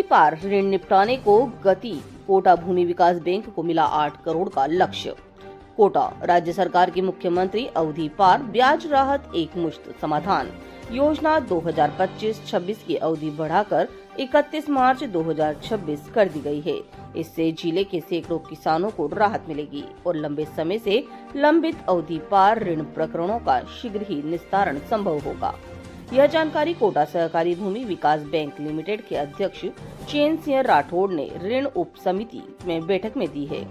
पार ऋण निपटाने को गति। कोटा भूमि विकास बैंक को मिला 8 करोड़ का लक्ष्य। कोटा, राज्य सरकार की मुख्यमंत्री अवधि पार ब्याज राहत एक मुश्त समाधान योजना 2025-26 की अवधि बढ़ाकर 31 मार्च 2026 कर दी गई है। इससे जिले के सैकड़ों किसानों को राहत मिलेगी और लंबे समय से लंबित अवधि पार ऋण प्रकरणों का शीघ्र ही निस्तारण संभव होगा। यह जानकारी कोटा सहकारी भूमि विकास बैंक लिमिटेड के अध्यक्ष चैन सिंह राठौड़ ने ऋण उप समिति में बैठक में दी है।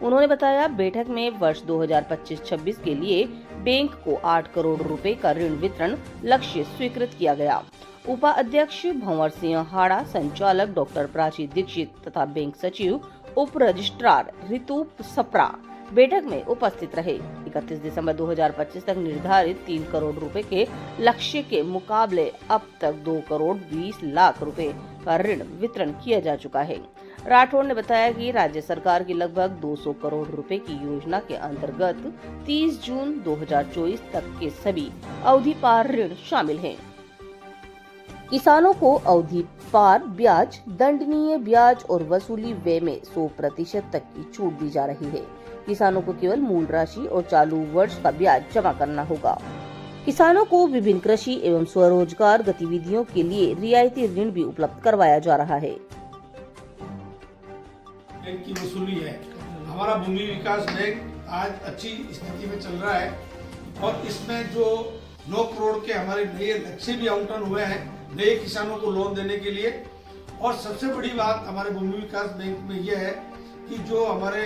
उन्होंने बताया, बैठक में वर्ष 2025-26 के लिए बैंक को 8 करोड़ रुपए का ऋण वितरण लक्ष्य स्वीकृत किया गया। उपाध्यक्ष भंवर सिंह हाड़ा, संचालक डॉक्टर प्राची दीक्षित तथा बैंक सचिव उप रजिस्ट्रार ऋतु सप्रा बैठक में उपस्थित रहे। 31 दिसंबर 2025 तक निर्धारित 3 करोड़ रुपए के लक्ष्य के मुकाबले अब तक 2 करोड़ 20 लाख रुपए का ऋण वितरण किया जा चुका है। राठौड़ ने बताया कि राज्य सरकार की लगभग 200 करोड़ रुपए की योजना के अंतर्गत 30 जून 2024 तक के सभी अवधि पार ऋण शामिल हैं। किसानों को अवधि पार ब्याज, दंडनीय ब्याज और वसूली व्यय में 100% तक की छूट दी जा रही है। किसानों को केवल मूल राशि और चालू वर्ष का ब्याज जमा करना होगा। किसानों को विभिन्न कृषि एवं स्वरोजगार गतिविधियों के लिए रियायती ऋण भी उपलब्ध करवाया जा रहा है। बैंक की वसूली है। हमारा भूमि विकास बैंक आज अच्छी स्थिति में चल रहा है और इसमें जो 9 करोड़ के हमारे नए लक्ष्य भी आवंटन हुए हैं नए किसानों को लोन देने के लिए। और सबसे बड़ी बात हमारे भूमि विकास बैंक में यह है कि जो हमारे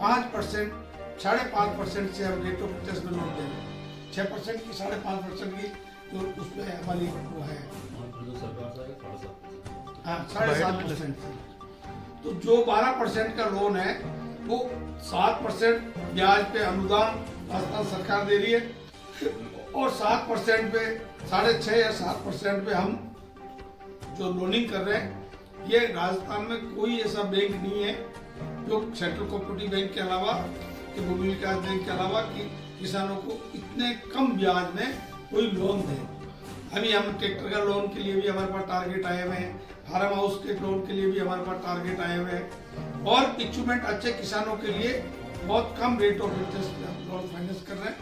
5%, 5.5% से हम रेट ऑफ इंटरेस्ट में लोन दे रहे हैं। 6% की 5.5% की जो उसमें हमारी वो है 7.5%। तो जो 12% का लोन है वो 7% ब्याज पे अनुदान राजस्थान सरकार दे रही है और 7% पे 6.5 या 7% पे हम जो लोनिंग कर रहे हैं। ये राजस्थान में कोई ऐसा बैंक नहीं है जो सेंट्रल कोऑपरेटिव बैंक के अलावा, कि भूमि विकास बैंक के अलावा कि किसानों को इतने कम ब्याज में कोई लोन दे। अभी हम ट्रैक्टर का लोन के लिए भी हमारे पास टारगेट आए हुए हैं, फार्म हाउस के लोन के लिए भी हमारे पास टारगेट आए हुए हैं और इक्विपमेंट अच्छे किसानों के लिए बहुत कम रेट ऑफ इंटरेस्ट पे हम लोन फाइनेंस कर रहे हैं।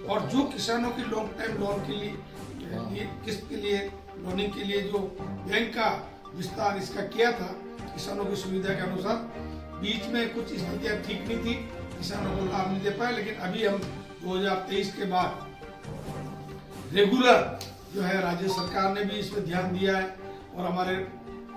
और जो किसानों की लॉन्ग टाइम लोन के लिए किस्त के लिए लोनिंग के लिए जो बैंक का विस्तार इसका किया था किसानों की सुविधा के अनुसार, बीच में कुछ स्थितियां ठीक नहीं थी, किसानों को लाभ नहीं दे पाए। लेकिन अभी हम 2023 के बाद रेगुलर जो है राज्य सरकार ने भी इस पर ध्यान दिया है और हमारे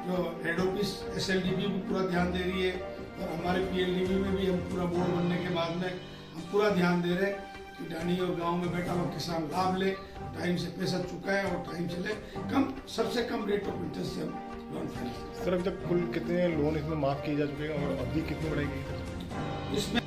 जो हेड ऑफिस SLDB भी पूरा ध्यान दे रही है और हमारे PLDB में भी हम पूरा बोर्ड बनने के बाद में हम पूरा ध्यान दे रहे हैं कि डानी और गांव में बैठा हुआ किसान लाभ ले, टाइम से पैसा चुकाए और टाइम से ले, सबसे कम रेट ऑफ इंटरेस्ट से हम लोन फाइनेंस। सर, अभी तक कुल कितने लोन इसमें माफ किए जा चुके हैं और अवधि कितनी बढ़ेगी? इसमें